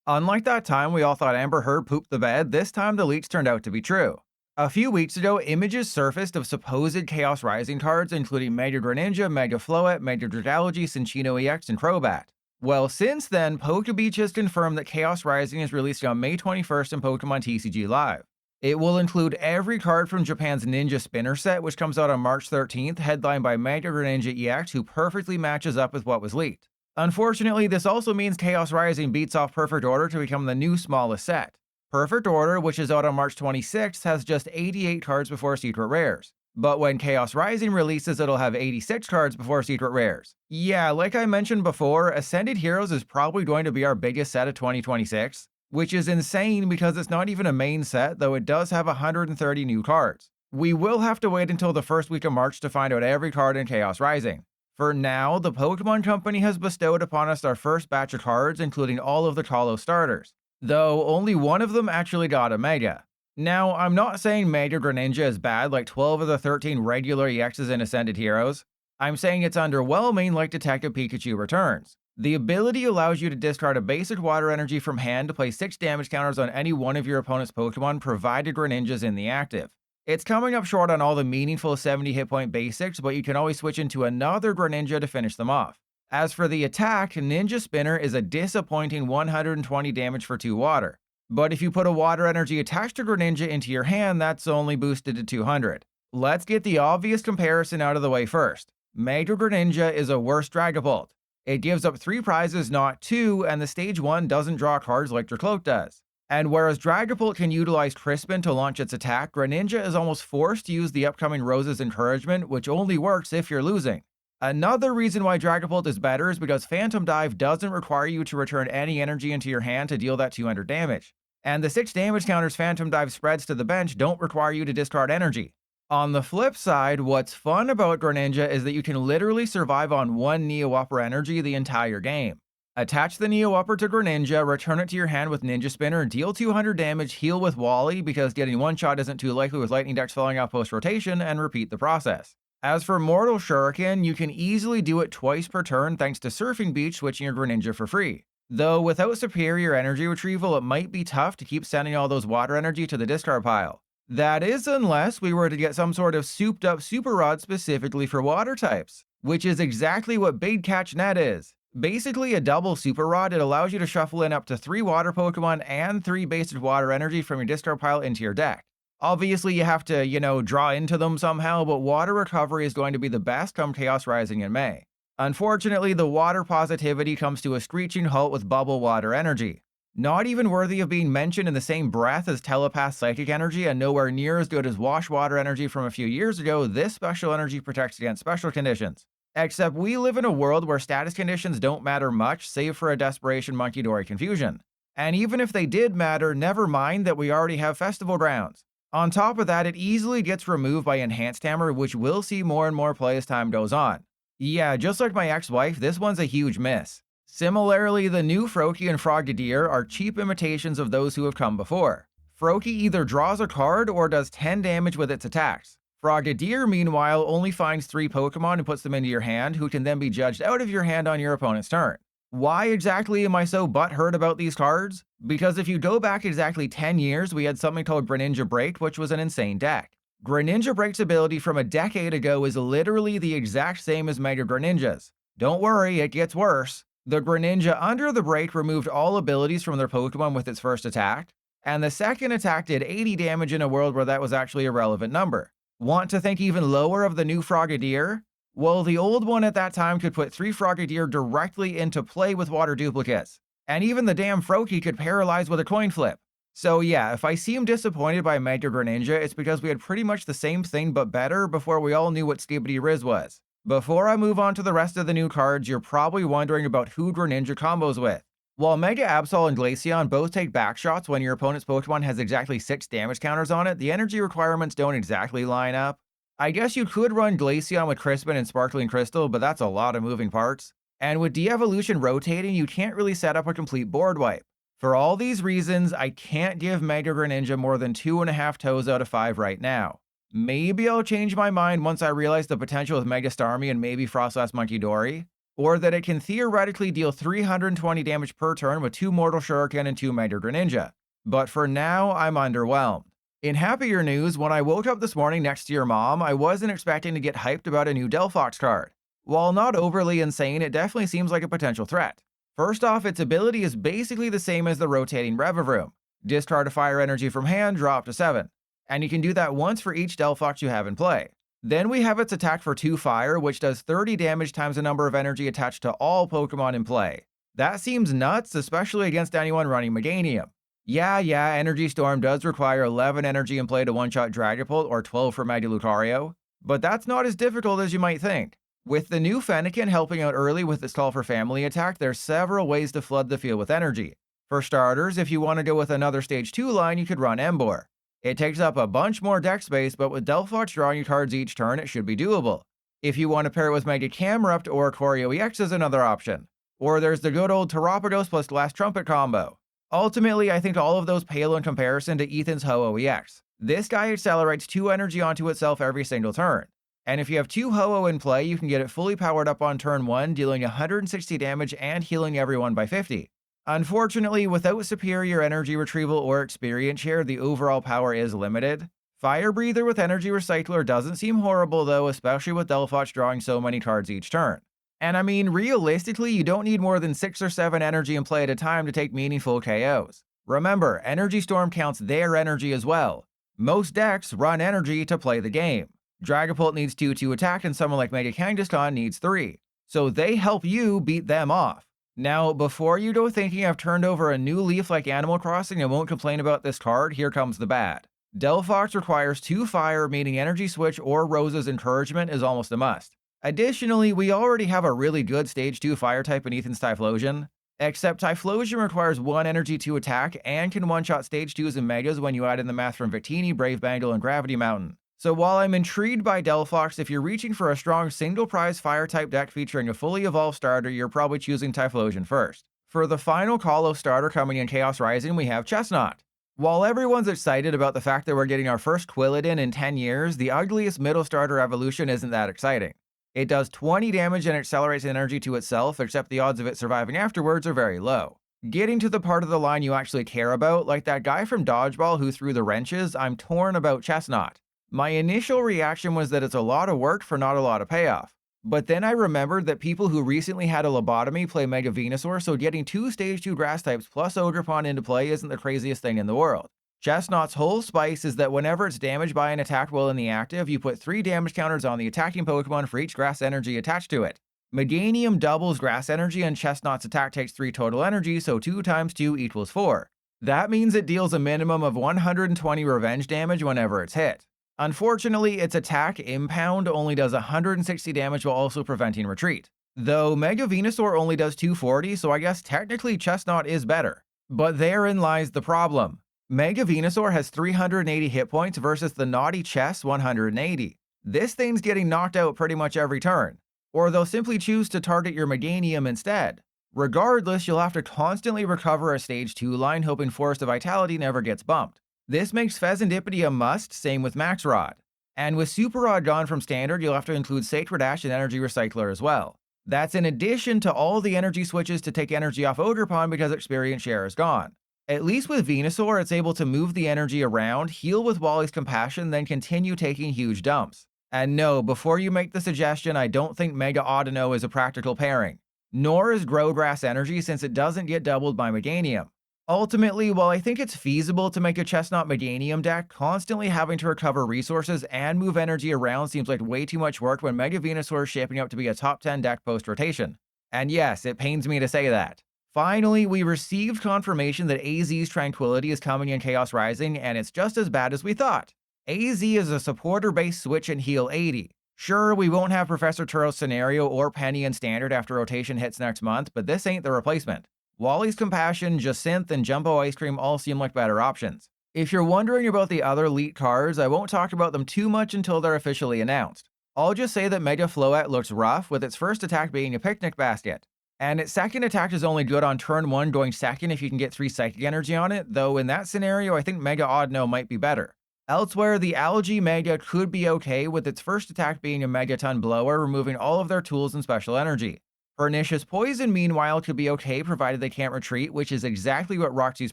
Unlike that time we all thought Amber Heard pooped the bed, this time the leaks turned out to be true. A few weeks ago, images surfaced of supposed Chaos Rising cards, including Mega Greninja, Mega Floette, Mega Dragalge, Cinccino EX, and Crobat. Well, since then, Pokebeach has confirmed that Chaos Rising is releasing on May 21st in Pokemon TCG Live. It will include every card from Japan's Ninja Spinner set, which comes out on March 13th, headlined by Mega Greninja EX, who perfectly matches up with what was leaked. Unfortunately, this also means Chaos Rising beats off Perfect Order to become the new smallest set. Perfect Order, which is out on March 26th, has just 88 cards before Secret Rares. But when Chaos Rising releases, it'll have 86 cards before Secret Rares. Yeah, like I mentioned before, Ascended Heroes is probably going to be our biggest set of 2026, which is insane because it's not even a main set, though it does have 130 new cards. We will have to wait until the first week of March to find out every card in Chaos Rising. For now, the Pokemon Company has bestowed upon us our first batch of cards, including all of the Kalos starters, though only one of them actually got a Mega. Now, I'm not saying Mega Greninja is bad like 12 of the 13 regular EXs in Ascended Heroes. I'm saying it's underwhelming like Detective Pikachu Returns. The ability allows you to discard a basic water energy from hand to place 6 damage counters on any one of your opponent's Pokemon, provided Greninja's in the active. It's coming up short on all the meaningful 70 hit point basics, but you can always switch into another Greninja to finish them off. As for the attack, Ninja Spinner is a disappointing 120 damage for 2 water. But if you put a water energy attached to Greninja into your hand, that's only boosted to 200. Let's get the obvious comparison out of the way first. Mega Greninja is a worse Dragapult. It gives up 3 prizes, not 2, and the stage 1 doesn't draw cards like Dracloak does. And whereas Dragapult can utilize Crispin to launch its attack, Greninja is almost forced to use the upcoming Rose's Encouragement, which only works if you're losing. Another reason why Dragapult is better is because Phantom Dive doesn't require you to return any energy into your hand to deal that 200 damage. And the 6 damage counters Phantom Dive spreads to the bench don't require you to discard energy. On the flip side, what's fun about Greninja is that you can literally survive on 1 Neo Upper energy the entire game. Attach the Neo Upper to Greninja, return it to your hand with Ninja Spinner, deal 200 damage, heal with Wally because getting one shot isn't too likely with Lightning decks falling out post-rotation, and repeat the process. As for Mortal Shuriken, you can easily do it twice per turn thanks to Surfing Beach switching your Greninja for free. Though without superior energy retrieval, it might be tough to keep sending all those water energy to the discard pile. That is unless we were to get some sort of souped up Super Rod specifically for water types, which is exactly what Big Catch Net is. Basically a double Super Rod, it allows you to shuffle in up to 3 water Pokemon and 3 basic water energy from your discard pile into your deck. Obviously you have to, draw into them somehow, but water recovery is going to be the best come Chaos Rising in May. Unfortunately, the water positivity comes to a screeching halt with bubble water energy. Not even worthy of being mentioned in the same breath as Telepath Psychic Energy and nowhere near as good as Wash Water Energy from a few years ago, this special energy protects against special conditions. Except we live in a world where status conditions don't matter much, save for a Desperation Monkey Dory Confusion. And even if they did matter, never mind that we already have Festival Grounds. On top of that, it easily gets removed by Enhanced Hammer, which we'll see more and more play as time goes on. Yeah, just like my ex-wife, this one's a huge miss. Similarly, the new Froakie and Frogadier are cheap imitations of those who have come before. Froakie either draws a card or does 10 damage with its attacks. Frogadier, meanwhile, only finds 3 Pokemon and puts them into your hand, who can then be judged out of your hand on your opponent's turn. Why exactly am I so butthurt about these cards? Because if you go back exactly 10 years, we had something called Greninja Break, which was an insane deck. Greninja Break's ability from a decade ago is literally the exact same as Mega Greninja's. Don't worry, it gets worse. The Greninja under the break removed all abilities from their Pokemon with its first attack, and the second attack did 80 damage in a world where that was actually a relevant number. Want to think even lower of the new Frogadier? Well, the old one at that time could put 3 Frogadier directly into play with water duplicates, and even the damn Froakie could paralyze with a coin flip. So yeah, if I seem disappointed by Mega Greninja, it's because we had pretty much the same thing but better before we all knew what Skibidi Riz was. Before I move on to the rest of the new cards, you're probably wondering about who Greninja combos with. While Mega Absol and Glaceon both take backshots when your opponent's Pokemon has exactly 6 damage counters on it, the energy requirements don't exactly line up. I guess you could run Glaceon with Crispin and Sparkling Crystal, but that's a lot of moving parts. And with De-Evolution rotating, you can't really set up a complete board wipe. For all these reasons, I can't give Mega Greninja more than 2.5 toes out of 5 right now. Maybe I'll change my mind once I realize the potential with Mega Starmie and maybe Frostlass Monkey Dory. or that it can theoretically deal 320 damage per turn with 2 Mortal Shuriken and 2 Mega Greninja. But for now, I'm underwhelmed. In happier news, when I woke up this morning next to your mom, I wasn't expecting to get hyped about a new Delphox card. While not overly insane, it definitely seems like a potential threat. First off, its ability is basically the same as the rotating Revavroom. Discard a fire energy from hand, drop to 7. And you can do that once for each Delphox you have in play. Then we have its attack for 2 fire, which does 30 damage times the number of energy attached to all Pokemon in play. That seems nuts, especially against anyone running Meganium. Yeah, Energy Storm does require 11 energy in play to one-shot Dragapult or 12 for Mega Lucario, but that's not as difficult as you might think. With the new Fennekin helping out early with its Call for Family attack, there's several ways to flood the field with energy. For starters, if you want to go with another Stage 2 line, you could run Emboar. It takes up a bunch more deck space, but with Delphox drawing you cards each turn, it should be doable. If you want to pair it with Mega Camerupt or Choreo EX is another option. Or there's the good old Terrapados plus Glass Trumpet combo. Ultimately, I think all of those pale in comparison to Ethan's Ho-Oh EX. This guy accelerates 2 energy onto itself every single turn. And if you have 2 Ho-Oh in play, you can get it fully powered up on turn 1, dealing 160 damage and healing everyone by 50. Unfortunately, without superior energy retrieval or experience share, the overall power is limited. Fire Breather with Energy Recycler doesn't seem horrible though, especially with Delphox drawing so many cards each turn. And I mean, realistically, you don't need more than 6 or 7 energy in play at a time to take meaningful KOs. Remember, Energy Storm counts their energy as well. Most decks run energy to play the game. Dragapult needs 2 to attack and someone like Mega Kangaskhan needs 3. So they help you beat them off. Now, before you go thinking I've turned over a new leaf like Animal Crossing and won't complain about this card, here comes the bad. Delphox requires 2 fire, meaning Energy Switch or Rose's Encouragement is almost a must. Additionally, we already have a really good Stage 2 fire type in Ethan's Typhlosion, except Typhlosion requires 1 energy to attack and can one-shot Stage 2s and Megas when you add in the math from Victini, Brave Bangle, and Gravity Mountain. So while I'm intrigued by Delphox, if you're reaching for a strong single-prize fire-type deck featuring a fully evolved starter, you're probably choosing Typhlosion first. For the final Call of starter coming in Chaos Rising, we have Chesnaught. While everyone's excited about the fact that we're getting our first Quilladin in 10 years, the ugliest middle starter evolution isn't that exciting. It does 20 damage and accelerates energy to itself, except the odds of it surviving afterwards are very low. Getting to the part of the line you actually care about, like that guy from Dodgeball who threw the wrenches, I'm torn about Chesnaught. My initial reaction was that it's a lot of work for not a lot of payoff. But then I remembered that people who recently had a lobotomy play Mega Venusaur, so getting 2 Stage 2 grass types plus Ogerpon into play isn't the craziest thing in the world. Chesnaught's whole spice is that whenever it's damaged by an attack while in the active, you put 3 damage counters on the attacking Pokemon for each grass energy attached to it. Meganium doubles grass energy and Chesnaught's attack takes 3 total energy, so 2 times 2 equals 4. That means it deals a minimum of 120 revenge damage whenever it's hit. Unfortunately, its attack, Impound, only does 160 damage while also preventing retreat. Though Mega Venusaur only does 240, so I guess technically Chesnaught is better. But therein lies the problem. Mega Venusaur has 380 hit points versus the naughty Chess 180. This thing's getting knocked out pretty much every turn. Or they'll simply choose to target your Meganium instead. Regardless, you'll have to constantly recover a Stage 2 line hoping Forest of Vitality never gets bumped. This makes Fezandipity a must, same with Max Rod. And with Super Rod gone from Standard, you'll have to include Sacred Ash and Energy Recycler as well. That's in addition to all the energy switches to take energy off Ogerpon because Experience Share is gone. At least with Venusaur, it's able to move the energy around, heal with Wally's Compassion, then continue taking huge dumps. And no, before you make the suggestion, I don't think Mega Audino is a practical pairing. Nor is Growgrass Energy since it doesn't get doubled by Meganium. Ultimately, while I think it's feasible to make a Chesnaught Meganium deck, constantly having to recover resources and move energy around seems like way too much work when Mega Venusaur is shaping up to be a top 10 deck post-rotation. And yes, it pains me to say that. Finally, we received confirmation that AZ's Tranquility is coming in Chaos Rising, and it's just as bad as we thought. AZ is a supporter-based switch and heal 80. Sure, we won't have Professor Turo's Scenario or Penny in Standard after rotation hits next month, but this ain't the replacement. Wally's Compassion, Jacinthe, and Jumbo Ice Cream all seem like better options. If you're wondering about the other elite cards, I won't talk about them too much until they're officially announced. I'll just say that Mega Floette looks rough, with its first attack being a picnic basket. And its second attack is only good on turn 1 going second if you can get 3 Psychic Energy on it, though in that scenario I think Mega Audino might be better. Elsewhere, the Algae Mega could be okay, with its first attack being a Megaton Blower, removing all of their tools and special energy. Pernicious Poison, meanwhile, could be okay provided they can't retreat, which is exactly what Roxy's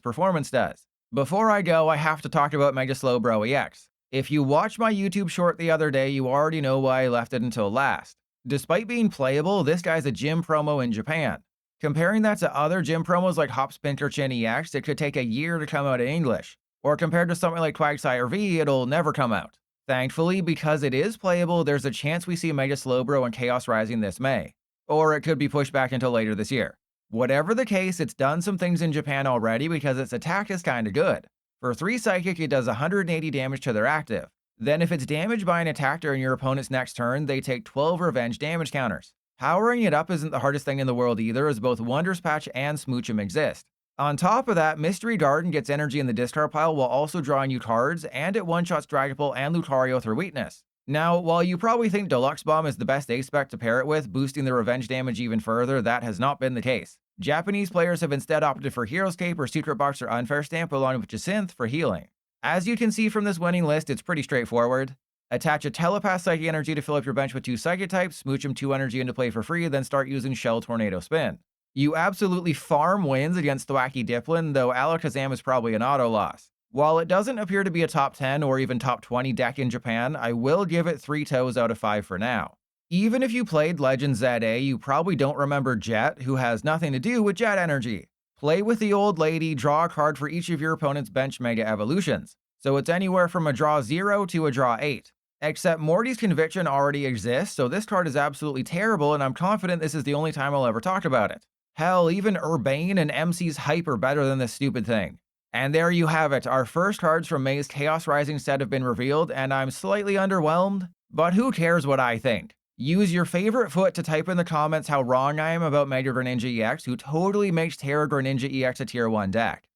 performance does. Before I go, I have to talk about Mega Slowbro EX. If you watched my YouTube short the other day, you already know why I left it until last. Despite being playable, this guy's a gym promo in Japan. Comparing that to other gym promos like Hop Spinterchin EX, it could take a year to come out in English. Or compared to something like Quagsire V, it'll never come out. Thankfully, because it is playable, there's a chance we see Mega Slowbro and Chaos Rising this May. Or it could be pushed back until later this year. Whatever the case, it's done some things in Japan already because its attack is kinda good. For 3 Psychic, it does 180 damage to their active. Then if it's damaged by an attack during your opponent's next turn, they take 12 revenge damage counters. Powering it up isn't the hardest thing in the world either, as both Wonders Patch and Smoochum exist. On top of that, Mystery Garden gets energy in the discard pile while also drawing you cards, and it one-shots Dragapult and Lucario through weakness. Now, while you probably think Deluxe Bomb is the best ace spec to pair it with, boosting the revenge damage even further, that has not been the case. Japanese players have instead opted for Hero's Cape or Secret Box or Unfair Stamp along with Jacynth for healing. As you can see from this winning list, it's pretty straightforward. Attach a Telepath Psychic Energy to fill up your bench with 2 Psychic types, Smoochum 2 energy into play for free, then start using Shell Tornado Spin. You absolutely farm wins against Thwacky Dipplin, though Alakazam is probably an auto loss. While it doesn't appear to be a top 10 or even top 20 deck in Japan, I will give it 3 toes out of 5 for now. Even if you played Legend ZA, you probably don't remember Jet, who has nothing to do with Jet Energy. Play with the old lady, draw a card for each of your opponent's bench Mega Evolutions. So it's anywhere from a draw 0 to a draw 8. Except Morty's Conviction already exists, so this card is absolutely terrible, and I'm confident this is the only time I'll ever talk about it. Hell, even Urbane and MC's Hype are better than this stupid thing. And there you have it, our first cards from May's Chaos Rising set have been revealed, and I'm slightly underwhelmed, but who cares what I think? Use your favorite foot to type in the comments how wrong I am about Mega Greninja EX, who totally makes Terra Greninja EX a tier 1 deck.